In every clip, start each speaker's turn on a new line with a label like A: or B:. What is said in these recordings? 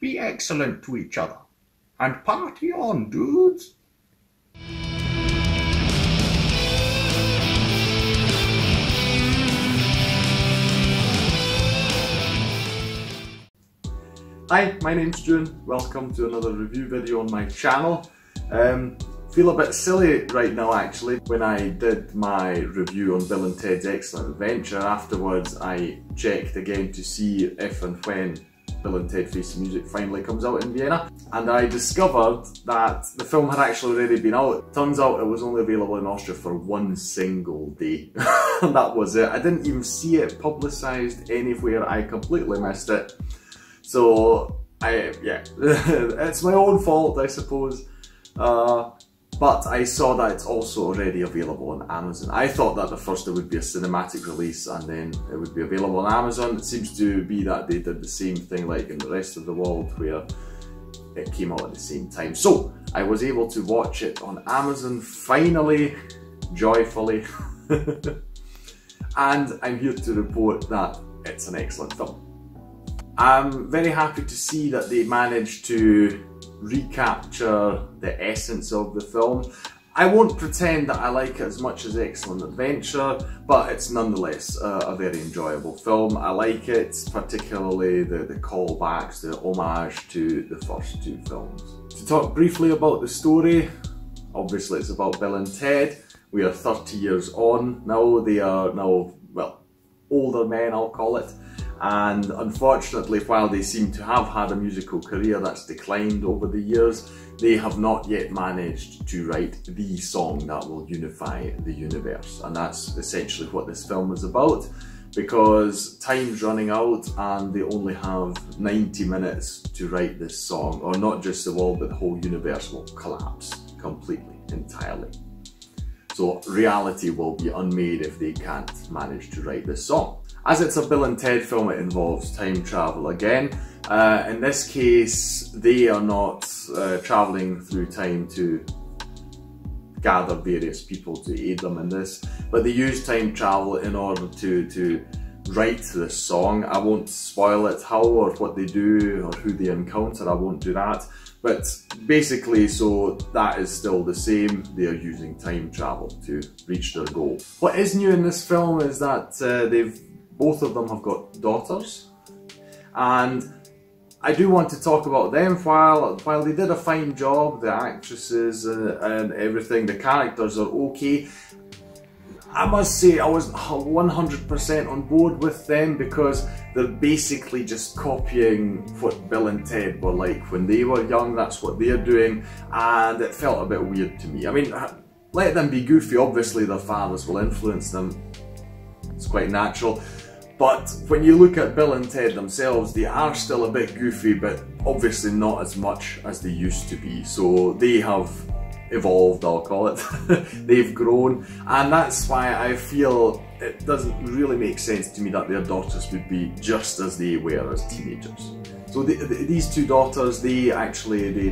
A: be excellent to each other. And party on, dudes!
B: Hi, my name's June. Welcome to another review video on my channel. Feel a bit silly right now actually. When I did my review on Bill and Ted's Excellent Adventure, afterwards I checked again to see if and when Bill and Ted Face the Music finally comes out in Vienna, and I discovered that the film had actually already been out. Turns out it was only available in Austria for one single day. And that was it. I didn't even see it publicised anywhere. I completely missed it. So, yeah, it's my own fault, I suppose. But I saw that it's also already available on Amazon. I thought that at first it would be a cinematic release and then it would be available on Amazon. It seems to be that they did the same thing like in the rest of the world, where it came out at the same time. So, I was able to watch it on Amazon finally, joyfully. And I'm here to report that it's an excellent film. I'm very happy to see that they managed to recapture the essence of the film. I won't pretend that I like it as much as Excellent Adventure, but it's nonetheless a very enjoyable film. I like it, particularly the callbacks, the homage to the first two films. To talk briefly about the story, obviously it's about Bill and Ted. We are 30 years on now. They are now, well, older men, I'll call it. And unfortunately, while they seem to have had a musical career that's declined over the years, they have not yet managed to write the song that will unify the universe. And that's essentially what this film is about, because time's running out and they only have 90 minutes to write this song, or not just the world, but the whole universe will collapse completely, entirely. So reality will be unmade if they can't manage to write this song. As it's a Bill and Ted film, it involves time travel again. In this case, they are not travelling through time to gather various people to aid them in this, but they use time travel in order to write this song. I won't spoil it, how or what they do or who they encounter, I won't do that. But basically, so that is still the same. They are using time travel to reach their goal. What is new in this film is that both of them have got daughters, and I do want to talk about them. While they did a fine job, the actresses and everything, the characters are okay. I must say I was 100% on board with them, because they're basically just copying what Bill and Ted were like when they were young. That's what they're doing, and it felt a bit weird to me. I mean, let them be goofy, obviously their fathers will influence them, it's quite natural. But when you look at Bill and Ted themselves, they are still a bit goofy, but obviously not as much as they used to be. So they have evolved, I'll call it. They've grown, and that's why I feel it doesn't really make sense to me that their daughters would be just as they were as teenagers. So these two daughters, they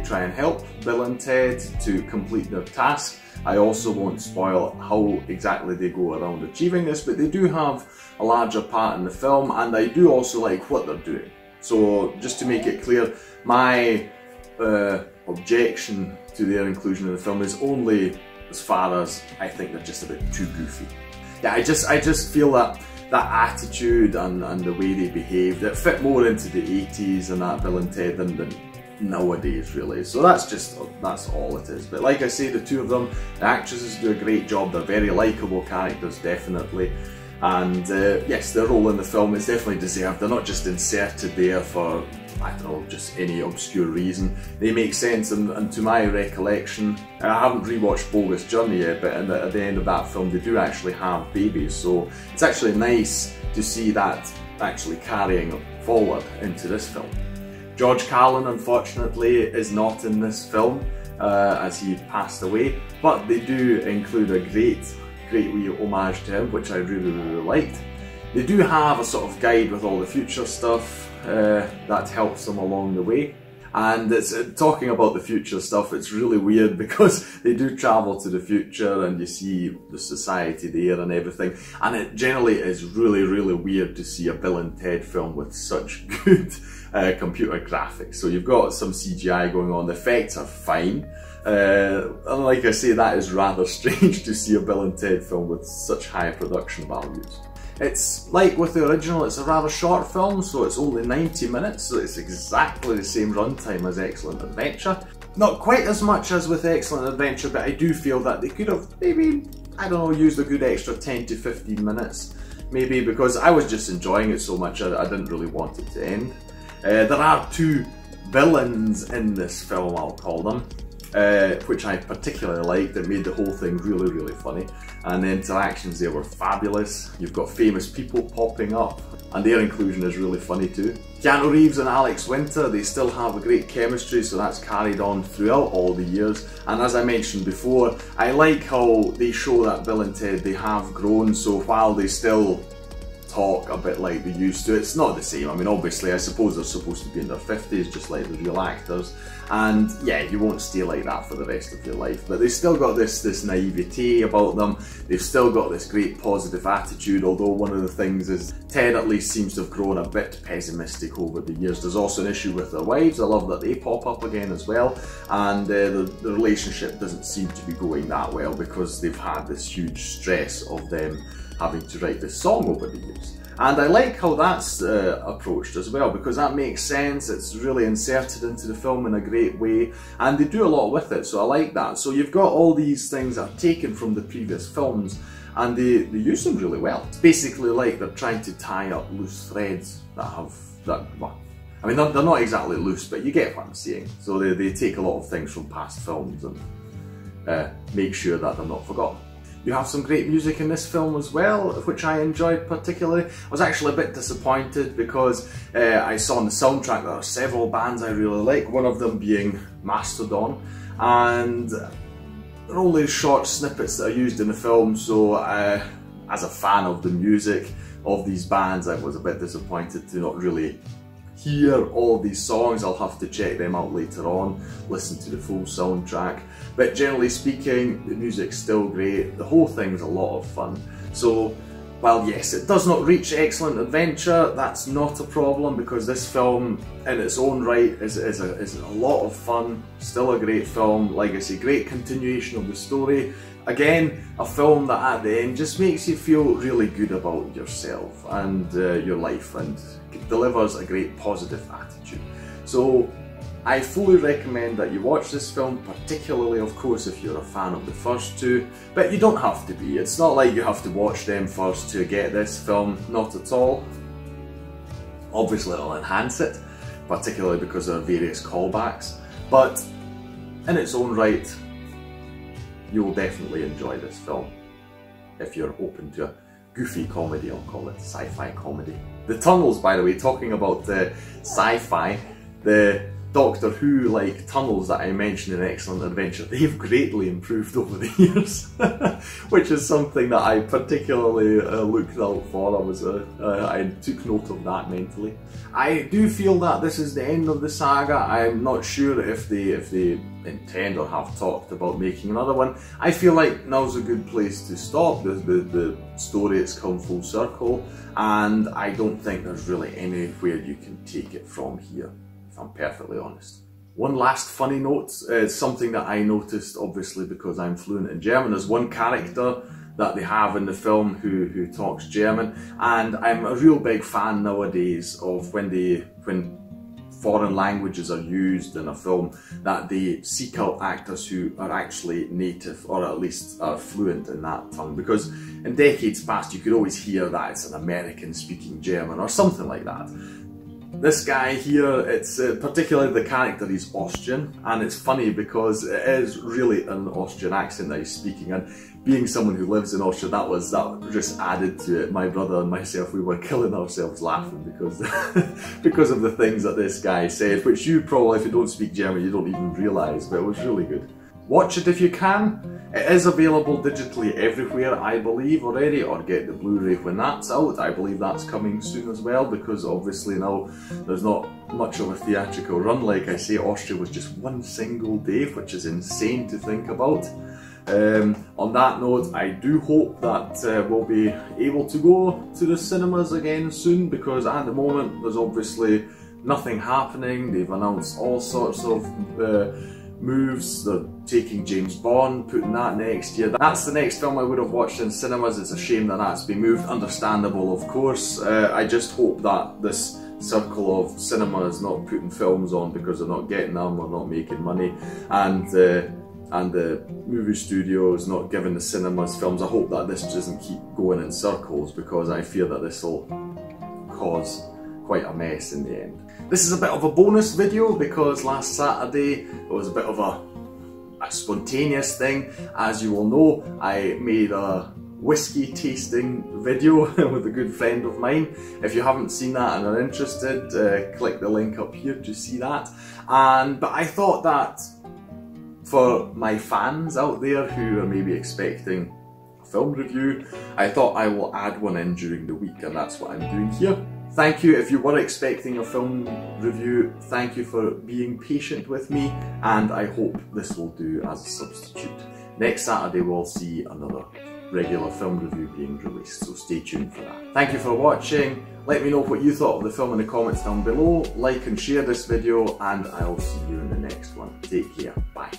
B: try and help Bill and Ted to complete their task. I also won't spoil how exactly they go around achieving this, but they do have a larger part in the film, and I do also like what they're doing. So just to make it clear, my objection to their inclusion in the film is only as far as I think they're just a bit too goofy. Yeah, I just feel that attitude and the way they behaved, it fit more into the 80s and that Bill and Ted than nowadays, really. So that's all it is. But like I say, the two of them, the actresses do a great job. They're very likeable characters, definitely. And yes, their role in the film is definitely deserved. They're not just inserted there for, I don't know, just any obscure reason. They make sense, and to my recollection, I haven't rewatched Bogus Journey yet, but at the end of that film they do actually have babies, so it's actually nice to see that actually carrying forward into this film. George Carlin, unfortunately, is not in this film, as he passed away, but they do include a great wee homage to him, which I really liked. They do have a sort of guide with all the future stuff that helps them along the way. And it's talking about the future stuff. It's really weird because they do travel to the future and you see the society there and everything. And it generally is really, really weird to see a Bill and Ted film with such good computer graphics. So you've got some CGI going on. The effects are fine. And like I say, that is rather strange to see a Bill and Ted film with such high production values. It's like with the original, it's a rather short film, so it's only 90 minutes, so it's exactly the same runtime as Excellent Adventure. Not quite as much as with Excellent Adventure, but I do feel that they could have maybe, I don't know, used a good extra 10 to 15 minutes. Maybe because I was just enjoying it so much, I didn't really want it to end. There are two villains in this film, I'll call them. Which I particularly liked. It made the whole thing really, really funny. And the interactions there were fabulous. You've got famous people popping up, and their inclusion is really funny too. Keanu Reeves and Alex Winter, they still have a great chemistry, so that's carried on throughout all the years. And as I mentioned before, I like how they show that Bill and Ted, they have grown, so while they still talk a bit like they used to, it's not the same. I mean, obviously, I suppose they're supposed to be in their 50s, just like the real actors. And yeah, you won't stay like that for the rest of your life. But they've still got this naivete about them. They've still got this great positive attitude, although one of the things is Ted at least seems to have grown a bit pessimistic over the years. There's also an issue with their wives. I love that they pop up again as well. And the relationship doesn't seem to be going that well because they've had this huge stress of them having to write this song over the years. And I like how that's approached as well, because that makes sense. It's really inserted into the film in a great way, and they do a lot with it, so I like that. So you've got all these things that are taken from the previous films, and they use them really well. It's basically like they're trying to tie up loose threads well, I mean, they're not exactly loose, but you get what I'm saying. So they take a lot of things from past films and make sure that they're not forgotten. You have some great music in this film as well, which I enjoyed particularly. I was actually a bit disappointed because I saw on the soundtrack there are several bands I really like, one of them being Mastodon, and they're only short snippets that are used in the film, so as a fan of the music of these bands, I was a bit disappointed to not really hear all these songs. I'll have to check them out later on, listen to the full soundtrack. But generally speaking, the music's still great. The whole thing's a lot of fun. So, while yes, it does not reach Excellent Adventure, that's not a problem because this film in its own right is a lot of fun, still a great film. Like I say, great continuation of the story. Again, a film that at the end just makes you feel really good about yourself and your life, and delivers a great positive attitude. So I fully recommend that you watch this film, particularly of course if you're a fan of the first two, but you don't have to be. It's not like you have to watch them first to get this film, not at all. Obviously it'll enhance it, particularly because there are various callbacks, but in its own right, you will definitely enjoy this film if you're open to a goofy comedy. I'll call it sci-fi comedy. The tunnels, by the way, talking about sci-fi, the Doctor Who like tunnels that I mentioned in Excellent Adventure, they've greatly improved over the years, which is something that I particularly looked out for. I took note of that mentally. I do feel that this is the end of the saga. I'm not sure if they intend or have talked about making another one. I feel like now's a good place to stop. The story has come full circle, and I don't think there's really anywhere you can take it from here, if I'm perfectly honest. One last funny note is something that I noticed, obviously because I'm fluent in German. There's one character that they have in the film who talks German, and I'm a real big fan nowadays of when foreign languages are used in a film, that they seek out actors who are actually native, or at least are fluent in that tongue, because in decades past you could always hear that it's an American speaking German or something like that. This guy here, it's particularly the character, he's Austrian, and it's funny because it is really an Austrian accent that he's speaking, and being someone who lives in Austria, that just added to it. My brother and myself, we were killing ourselves laughing because because of the things that this guy said, which you probably, if you don't speak German, you don't even realise, but it was really good. Watch it if you can. It is available digitally everywhere, I believe, already, or get the Blu-ray when that's out. I believe that's coming soon as well, because obviously now there's not much of a theatrical run. Like I say, Austria was just one single day, which is insane to think about. On that note, I do hope that we'll be able to go to the cinemas again soon, because at the moment there's obviously nothing happening. They've announced all sorts of moves. They're taking James Bond, putting that next year. That's the next film I would have watched in cinemas. It's a shame that that's been moved. Understandable, of course. I just hope that this circle of cinema is not putting films on because they're not getting them or not making money, and the movie studios not giving the cinemas films. I hope that this doesn't keep going in circles, because I fear that this will cause quite a mess in the end. This is a bit of a bonus video because last Saturday it was a bit of a spontaneous thing. As you all know, I made a whiskey tasting video with a good friend of mine. If you haven't seen that and are interested, click the link up here to see that. But I thought that for my fans out there who are maybe expecting a film review, I thought I will add one in during the week, and that's what I'm doing here. Thank you if you were expecting a film review. Thank you for being patient with me, and I hope this will do as a substitute. Next Saturday we'll see another regular film review being released, so stay tuned for that. Thank you for watching. Let me know what you thought of the film in the comments down below. Like and share this video, and I'll see you in the next one. Take care. Bye.